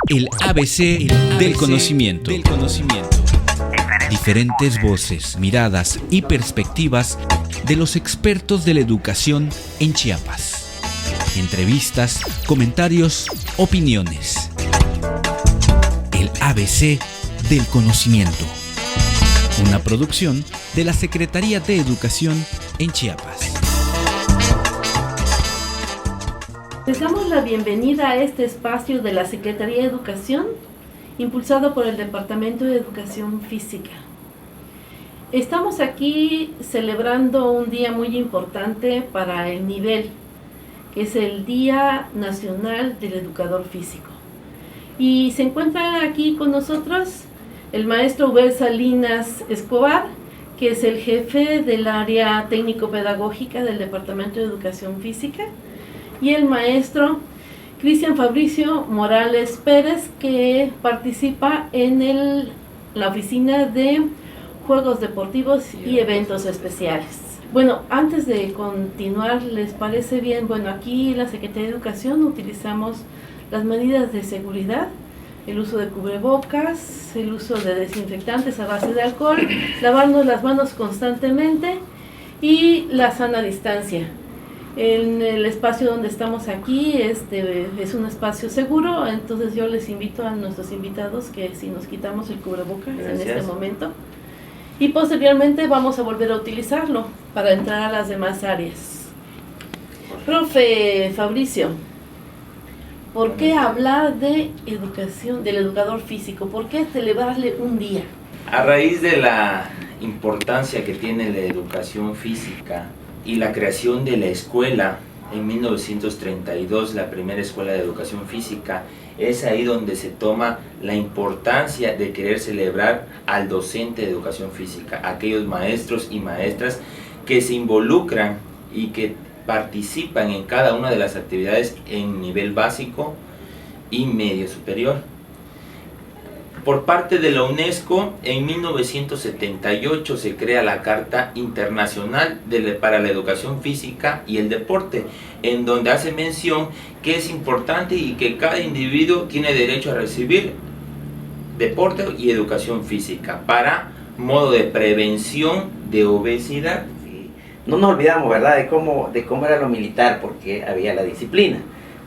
El ABC del conocimiento. Diferentes voces, miradas y perspectivas de los expertos de la educación en Chiapas. Entrevistas, comentarios, opiniones. El ABC del conocimiento. Una producción de la Secretaría de Educación en Chiapas. Les damos la bienvenida a este espacio de la Secretaría de Educación, impulsado por el Departamento de Educación Física. Estamos aquí celebrando un día muy importante para el nivel, que es el Día Nacional del Educador Físico. Y se encuentra aquí con nosotros el maestro Uber Salinas Escobar, que es el jefe del área técnico-pedagógica del Departamento de Educación Física, y el maestro Cristian Fabricio Morales Pérez, que participa en la oficina de Juegos Deportivos y Eventos Especiales. Bueno, antes de continuar, ¿les parece bien? Bueno, aquí en la Secretaría de Educación utilizamos las medidas de seguridad, el uso de cubrebocas, el uso de desinfectantes a base de alcohol, lavarnos las manos constantemente y la sana distancia. En el espacio donde estamos aquí es un espacio seguro, entonces yo les invito a nuestros invitados que si nos quitamos el cubrebocas en este momento, y posteriormente vamos a volver a utilizarlo para entrar a las demás áreas. Profe Fabricio, ¿por qué hablar de educación, del educador físico? ¿Por qué celebrarle un día? A raíz de la importancia que tiene la educación física y la creación de la escuela en 1932, la primera escuela de educación física, es ahí donde se toma la importancia de querer celebrar al docente de educación física, aquellos maestros y maestras que se involucran y que participan en cada una de las actividades en nivel básico y medio superior. Por parte de la UNESCO, en 1978 se crea la Carta Internacional para la Educación Física y el Deporte, en donde hace mención que es importante y que cada individuo tiene derecho a recibir deporte y educación física para modo de prevención de obesidad. Sí. No nos olvidamos, ¿verdad?, de cómo era lo militar, porque había la disciplina.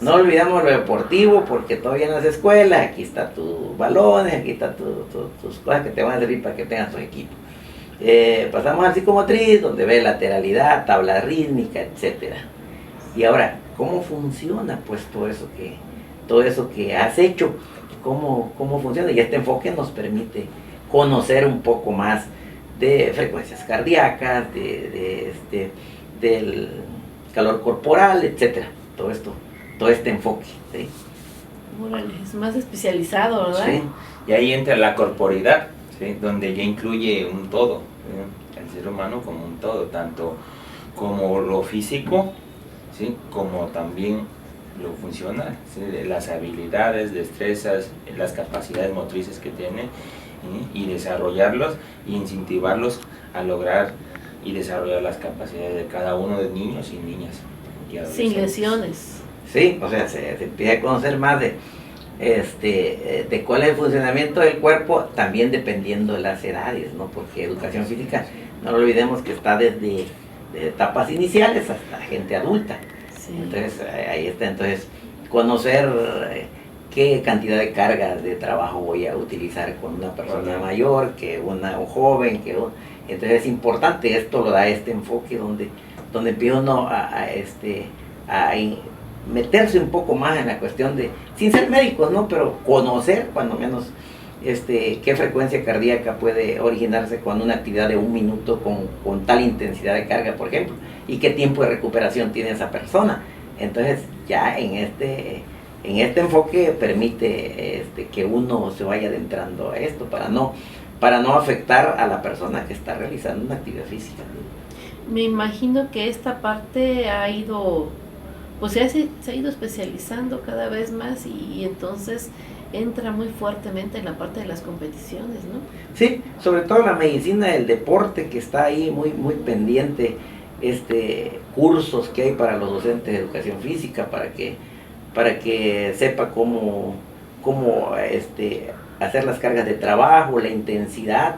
No olvidamos lo deportivo, porque todavía en las escuelas, aquí está tus balones, aquí están tus cosas que te van a servir para que tengas tu equipo. Pasamos al psicomotriz, donde ve lateralidad, tabla rítmica, etc. Y ahora, ¿cómo funciona pues todo eso que has hecho? ¿Cómo funciona? Y este enfoque nos permite conocer un poco más de frecuencias cardíacas, del calor corporal, etc. Todo este enfoque, ¿sí? Órale, es más especializado, ¿verdad? Sí, y ahí entra la corporidad, ¿sí?, donde ya incluye un todo, ¿sí?, el ser humano como un todo, tanto como lo físico, ¿sí?, como también lo funcional, ¿sí?, las habilidades, destrezas, las capacidades motrices que tiene, ¿sí?, y desarrollarlos y incentivarlos a lograr y desarrollar las capacidades de cada uno de niños y niñas y adolescentes. Sin lesiones. Sí, o sea, se empieza a conocer más de cuál es el funcionamiento del cuerpo, también dependiendo de las edades, ¿no? Porque educación física, no lo olvidemos que está desde etapas iniciales hasta gente adulta. Sí. Entonces, ahí está, conocer qué cantidad de cargas de trabajo voy a utilizar con una persona mayor, que un joven, entonces es importante, esto lo da este enfoque donde empieza uno a meterse un poco más en la cuestión de, sin ser médicos, ¿no?, pero conocer cuando menos qué frecuencia cardíaca puede originarse con una actividad de 1 minuto con tal intensidad de carga, por ejemplo, y qué tiempo de recuperación tiene esa persona. Entonces ya en este enfoque permite que uno se vaya adentrando a esto para no afectar a la persona que está realizando una actividad física. Me imagino que esta parte ha ido, pues se ha ido especializando cada vez más y entonces entra muy fuertemente en la parte de las competiciones, ¿no? Sí, sobre todo la medicina del deporte, que está ahí muy pendiente, cursos que hay para los docentes de educación física para que sepa cómo cómo hacer las cargas de trabajo, la intensidad,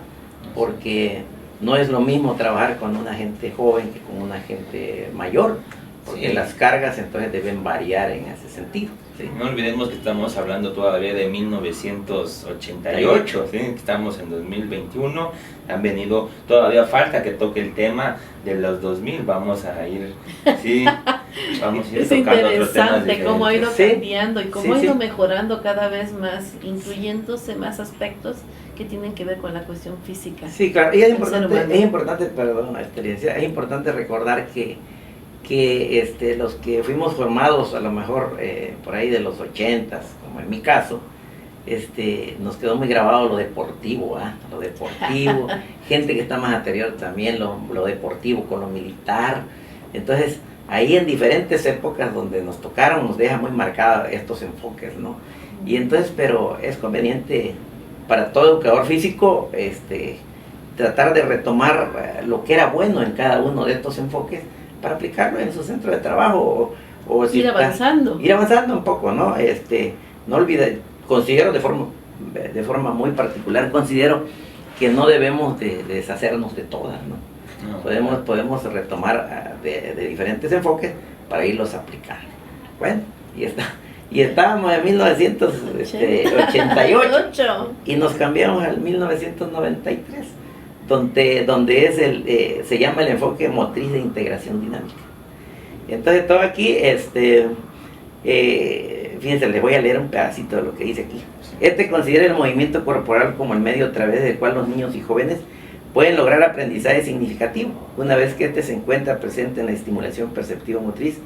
porque no es lo mismo trabajar con una gente joven que con una gente mayor, porque sí, las cargas entonces deben variar en ese sentido. ¿Sí? No olvidemos que estamos hablando todavía de 1988, ¿sí? Estamos en 2021, han venido, todavía falta que toque el tema de los 2000, vamos a ir, sí, vamos a ir Es tocando otros temas interesante cómo ha ido Sí, cambiando y cómo sí, ha ido sí. mejorando cada vez más, incluyéndose más aspectos que tienen que ver con la cuestión física. Sí, claro, y es del ser humano. importante, perdón, Experiencia, es importante recordar que los que fuimos formados a lo mejor por ahí de los 80s, como en mi caso, nos quedó muy grabado lo deportivo, lo deportivo, gente que está más anterior también, lo deportivo con lo militar. Entonces, ahí en diferentes épocas donde nos tocaron, nos deja muy marcados estos enfoques, ¿no? Y entonces, pero es conveniente para todo educador físico, tratar de retomar lo que era bueno en cada uno de estos enfoques para aplicarlo en su centro de trabajo o si Ir avanzando. ir avanzando un poco, ¿no? No olvide, considero de forma muy particular, considero que no debemos de deshacernos de todas, ¿no? No. Podemos retomar de diferentes enfoques para irlos aplicando. Bueno, y estábamos en 1988 y nos cambiamos al 1993. Donde se llama el enfoque motriz de integración dinámica. Entonces todo aquí, fíjense, les voy a leer un pedacito de lo que dice aquí. Considera el movimiento corporal como el medio a través del cual los niños y jóvenes pueden lograr aprendizaje significativo, una vez que se encuentra presente en la estimulación perceptiva motriz,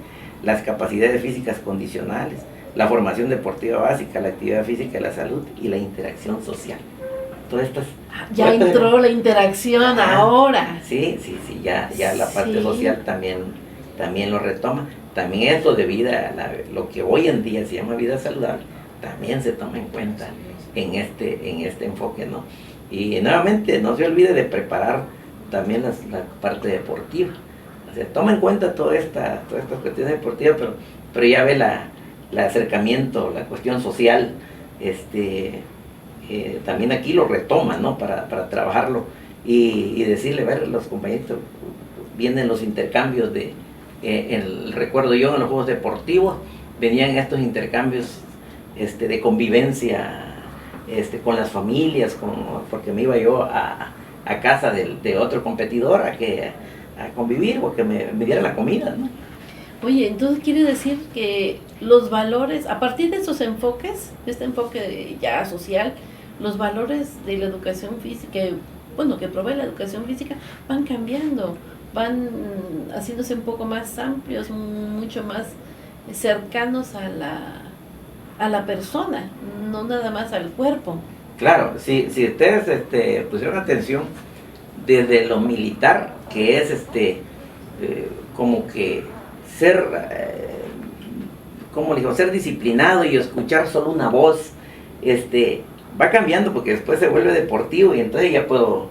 las capacidades físicas condicionales, la formación deportiva básica, la actividad física, la salud y la interacción social. Todas estas... Ya entró la interacción ahora. Sí, ya la parte Sí. social también lo retoma. También esto de vida, lo que hoy en día se llama vida saludable, también se toma en cuenta en este enfoque, ¿no? Y nuevamente no se olvide de preparar también la parte deportiva. O sea, toma en cuenta todas estas cuestiones deportivas, pero ya ve el acercamiento, la cuestión social, también aquí lo retoma, ¿no? Para trabajarlo y decirle, ver, los compañeros, vienen los intercambios recuerdo yo en los juegos deportivos, venían estos intercambios de convivencia con las familias, porque me iba yo a casa de otro competidor a convivir o que me diera la comida, ¿no? Oye, entonces quiere decir que los valores, a partir de esos enfoques, este enfoque ya social, los valores de la educación física, que provee la educación física, van cambiando, van haciéndose un poco más amplios, mucho más cercanos a la persona, no nada más al cuerpo. Claro, si ustedes pusieron atención, desde lo militar, que es como que ser, como le digo, ser disciplinado y escuchar solo una voz, va cambiando porque después se vuelve deportivo y entonces ya puedo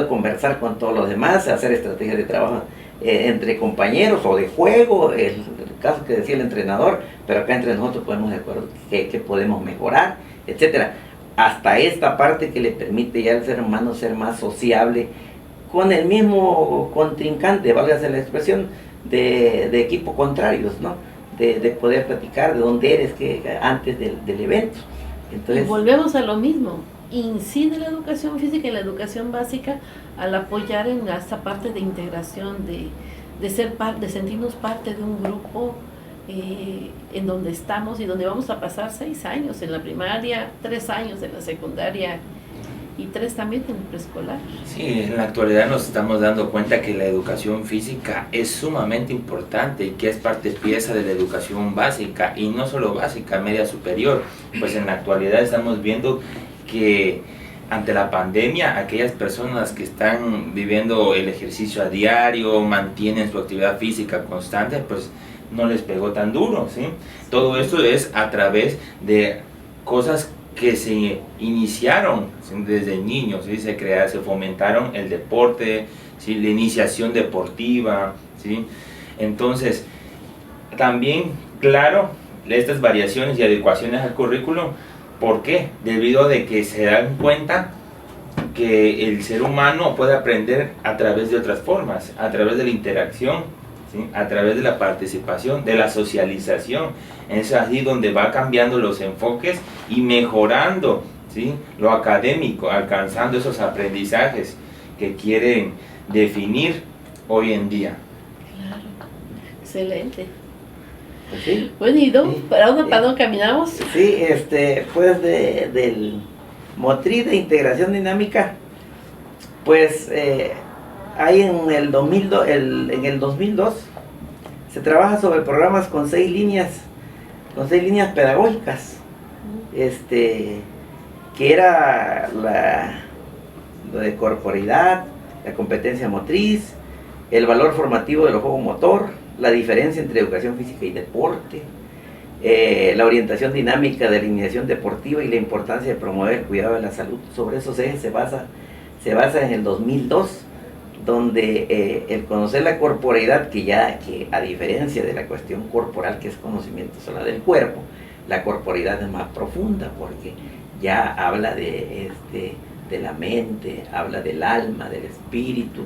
conversar con todos los demás, hacer estrategias de trabajo entre compañeros o de juego, el caso que decía el entrenador, pero acá entre nosotros podemos de acuerdo que podemos mejorar, etcétera. Hasta esta parte que le permite ya al ser humano ser más sociable con el mismo contrincante, válgase la expresión, de equipos contrarios, ¿no? De poder platicar de dónde eres antes del evento. Entonces, Y volvemos a lo mismo, incide la educación física y la educación básica al apoyar en esta parte de integración, de sentirnos parte de un grupo en donde estamos y donde vamos a pasar 6 años en la primaria, 3 años en la secundaria y 3 también en el preescolar. Sí, en la actualidad nos estamos dando cuenta que la educación física es sumamente importante y que es pieza de la educación básica, y no solo básica, media superior. Pues en la actualidad estamos viendo que ante la pandemia, aquellas personas que están viviendo el ejercicio a diario, mantienen su actividad física constante, pues no les pegó tan duro, ¿sí? Todo esto es a través de cosas que se iniciaron desde niños, ¿sí? Se fomentaron el deporte, ¿sí? La iniciación deportiva, ¿sí? Entonces, también, claro, estas variaciones y adecuaciones al currículo ¿Por qué? Debido a de que se dan cuenta que el ser humano puede aprender a través de otras formas, a través de la interacción, ¿sí? A través de la participación, de la socialización. Es así donde va cambiando los enfoques y mejorando, ¿sí? Lo académico, alcanzando esos aprendizajes que quieren definir hoy en día. Claro, excelente. Pues sí. Bueno, ¿y Sí. para dónde caminamos? Sí, pues del motriz de integración dinámica, pues hay en el 2002 se trabaja sobre programas con 6 líneas pedagógicas, que era lo de corporeidad, la competencia motriz, el valor formativo del juego motor, la diferencia entre educación física y deporte, la orientación dinámica de la iniciación deportiva y la importancia de promover el cuidado de la salud. Sobre esos ejes se basa en el 2002, donde el conocer la corporeidad, que a diferencia de la cuestión corporal, que es conocimiento solo del cuerpo, la corporeidad es más profunda, porque ya habla de la mente, habla del alma, del espíritu,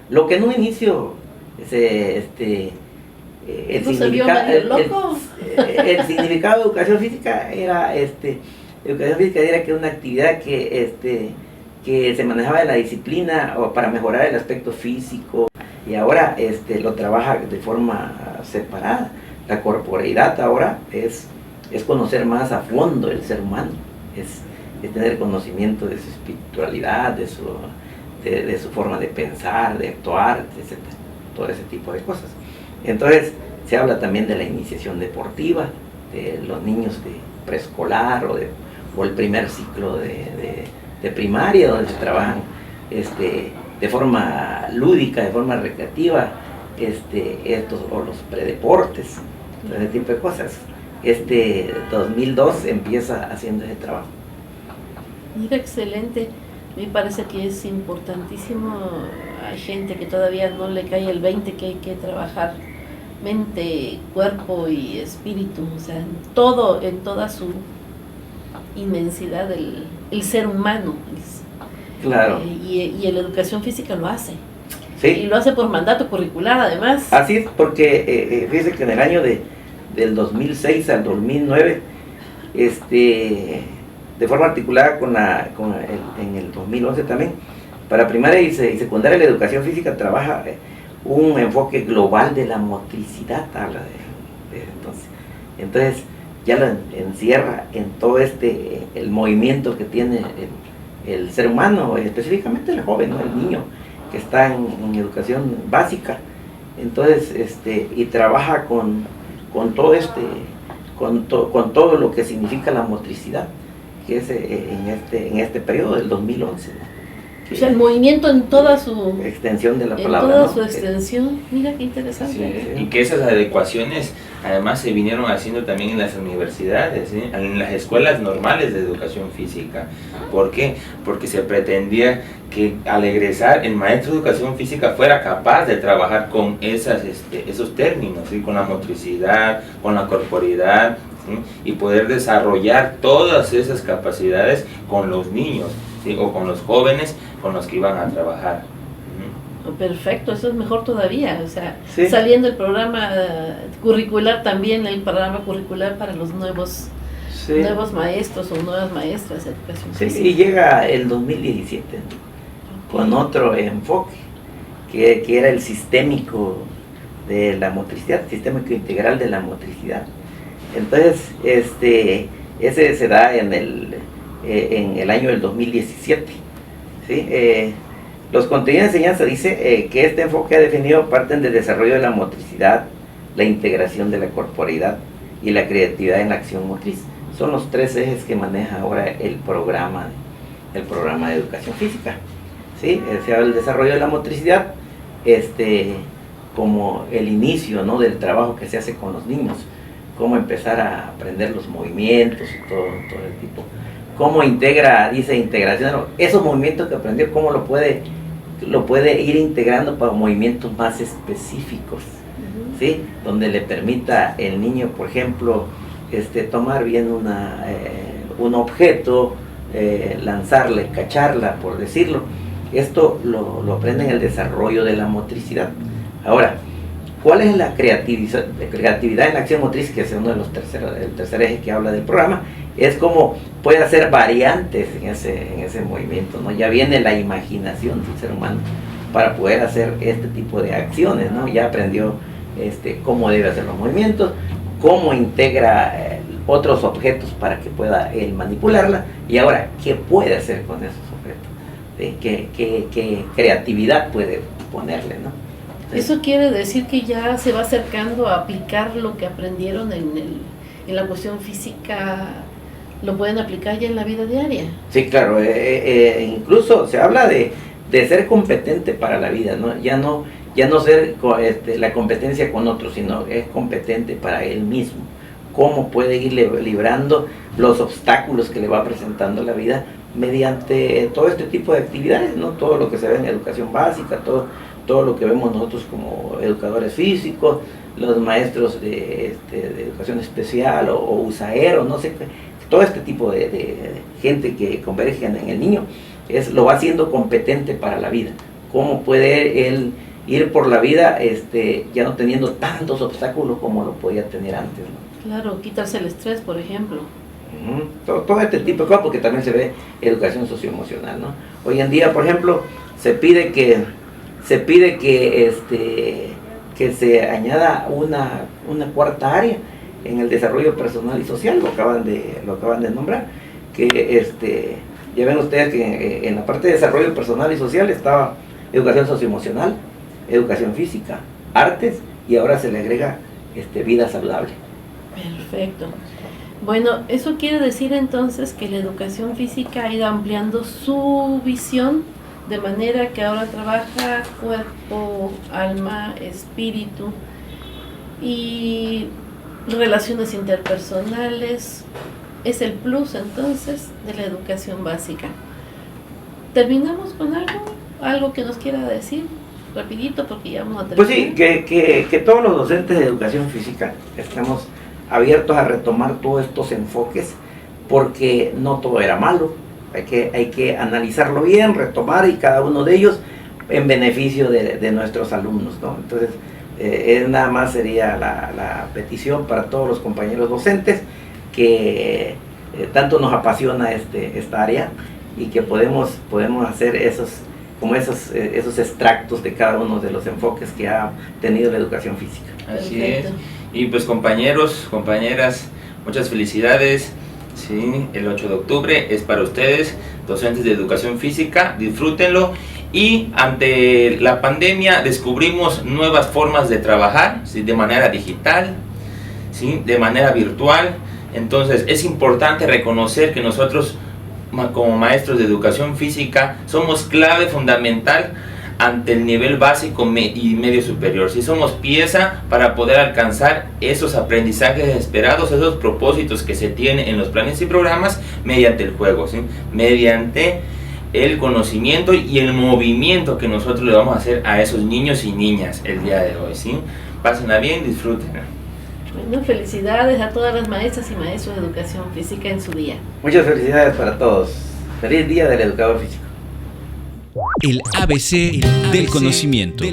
lo que en un inicio el significado de educación física era educación física era que una actividad que se manejaba de la disciplina o para mejorar el aspecto físico, y ahora lo trabaja de forma separada. La corporeidad ahora es conocer más a fondo el ser humano, es tener conocimiento de su espiritualidad, de su forma de pensar, de actuar, etc. Todo ese tipo de cosas. Entonces se habla también de la iniciación deportiva de los niños de preescolar o el primer ciclo de primaria, donde se trabajan de forma lúdica, de forma recreativa, o los predeportes, todo ese tipo de cosas. 2002 empieza haciendo ese trabajo. Mira, excelente. Me parece que es importantísimo. Hay gente que todavía no le cae el 20, que hay que trabajar mente, cuerpo y espíritu, o sea, en toda su inmensidad el ser humano. Claro. Y la educación física lo hace. Sí. Y lo hace por mandato curricular, además. Así es, porque fíjese que en el año del 2006 al 2009, de forma articulada en el 2011 también, para primaria y secundaria la educación física trabaja un enfoque global de la motricidad, habla de entonces ya lo encierra en todo el movimiento que tiene el ser humano, específicamente el joven, ¿no? El niño que está en educación básica. Entonces y trabaja con todo con todo lo que significa la motricidad, que es en este periodo del 2011, ¿no? O sea, el movimiento en toda su extensión de la palabra, en toda ¿no? su extensión. Mira qué interesante. Sí, y que esas adecuaciones además se vinieron haciendo también en las universidades, ¿sí? En las escuelas normales de educación física. ¿Por qué? Porque se pretendía que al egresar el maestro de educación física fuera capaz de trabajar con esos términos, ¿sí? Con la motricidad, con la corporeidad, ¿sí? Y poder desarrollar todas esas capacidades con los niños, ¿sí? O con los jóvenes con los que iban a trabajar. Perfecto, eso es mejor todavía, o sea, sí. Saliendo el programa curricular también, el programa curricular para los nuevos maestros o nuevas maestras de educación física. Y llega el 2017 con otro enfoque, que era el sistémico de la motricidad, sistémico integral de la motricidad. Entonces, ese se da en el año del 2017, ¿sí? Los contenidos de enseñanza dice que este enfoque ha definido parten del desarrollo de la motricidad, la integración de la corporeidad y la creatividad en la acción motriz. Son los 3 ejes que maneja ahora el programa de educación física, ¿sí? Se habla del desarrollo de la motricidad, como el inicio, ¿no? Del trabajo que se hace con los niños, cómo empezar a aprender los movimientos y todo el tipo. Cómo dice integración, esos movimientos que aprendió, cómo lo puede ir integrando para movimientos más específicos, ¿sí? Donde le permita el niño, por ejemplo, tomar bien un objeto, lanzarle, cacharla, por decirlo. Esto lo aprende en el desarrollo de la motricidad. Ahora, ¿cuál es la creatividad en la acción motriz? Que es uno de los el tercer eje que habla del programa. Es como puede hacer variantes en ese movimiento, ¿no? Ya viene la imaginación del ser humano para poder hacer este tipo de acciones, ¿no? Ya aprendió cómo debe hacer los movimientos, cómo integra otros objetos para que pueda él manipularla, y ahora, ¿qué puede hacer con esos objetos? ¿Qué creatividad puede ponerle, ¿no? Eso quiere decir que ya se va acercando a aplicar lo que aprendieron en la cuestión física, lo pueden aplicar ya en la vida diaria. Sí, claro, incluso se habla de ser competente para la vida, ¿no? Ya no ser la competencia con otros, sino es competente para él mismo. Cómo puede ir librando los obstáculos que le va presentando la vida mediante todo este tipo de actividades, ¿no? Todo lo que se ve en educación básica, todo lo que vemos nosotros como educadores físicos, los maestros de educación especial o USAER, o no sé, todo este tipo de gente que converge en el niño, lo va haciendo competente para la vida. Cómo puede él ir por la vida ya no teniendo tantos obstáculos como lo podía tener antes, ¿no? Claro, quitarse el estrés, por ejemplo. Todo este tipo de cosas, porque también se ve educación socioemocional, ¿no? Hoy en día, por ejemplo, se pide que se añada una cuarta área en el desarrollo personal y social. Lo acaban de nombrar, que ya ven ustedes que en la parte de desarrollo personal y social estaba educación socioemocional, educación física, artes, y ahora se le agrega vida saludable. Perfecto. Bueno, eso quiere decir entonces que la educación física ha ido ampliando su visión, de manera que ahora trabaja cuerpo, alma, espíritu y relaciones interpersonales. Es el plus entonces de la educación básica. ¿Terminamos con algo que nos quiera decir? Rapidito, porque ya vamos a terminar. Pues sí, que todos los docentes de educación física estamos abiertos a retomar todos estos enfoques, porque no todo era malo. Hay que analizarlo bien, retomar, y cada uno de ellos en beneficio de nuestros alumnos, ¿no? Entonces, nada más sería la petición para todos los compañeros docentes que tanto nos apasiona esta área, y que podemos hacer esos extractos de cada uno de los enfoques que ha tenido la educación física. Así Perfecto. es. Y pues compañeros, compañeras, muchas felicidades. Sí, el 8 de octubre es para ustedes, docentes de educación física, disfrútenlo. Y ante la pandemia descubrimos nuevas formas de trabajar, ¿sí? De manera digital, ¿sí? De manera virtual. Entonces es importante reconocer que nosotros como maestros de educación física somos clave fundamental ante el nivel básico y medio superior. Si somos pieza para poder alcanzar esos aprendizajes esperados, esos propósitos que se tienen en los planes y programas mediante el juego, ¿sí? Mediante el conocimiento y el movimiento que nosotros le vamos a hacer a esos niños y niñas el día de hoy, ¿sí? Pásenla bien, disfruten. Bueno, felicidades a todas las maestras y maestros de educación física en su día. Muchas felicidades para todos. Feliz día del educador físico. El ABC del conocimiento.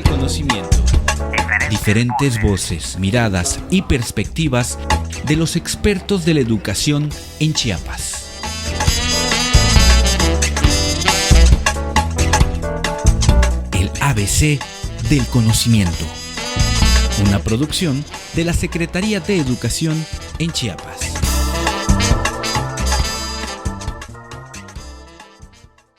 Diferentes voces, miradas y perspectivas de los expertos de la educación en Chiapas. El ABC del conocimiento. Una producción de la Secretaría de Educación en Chiapas.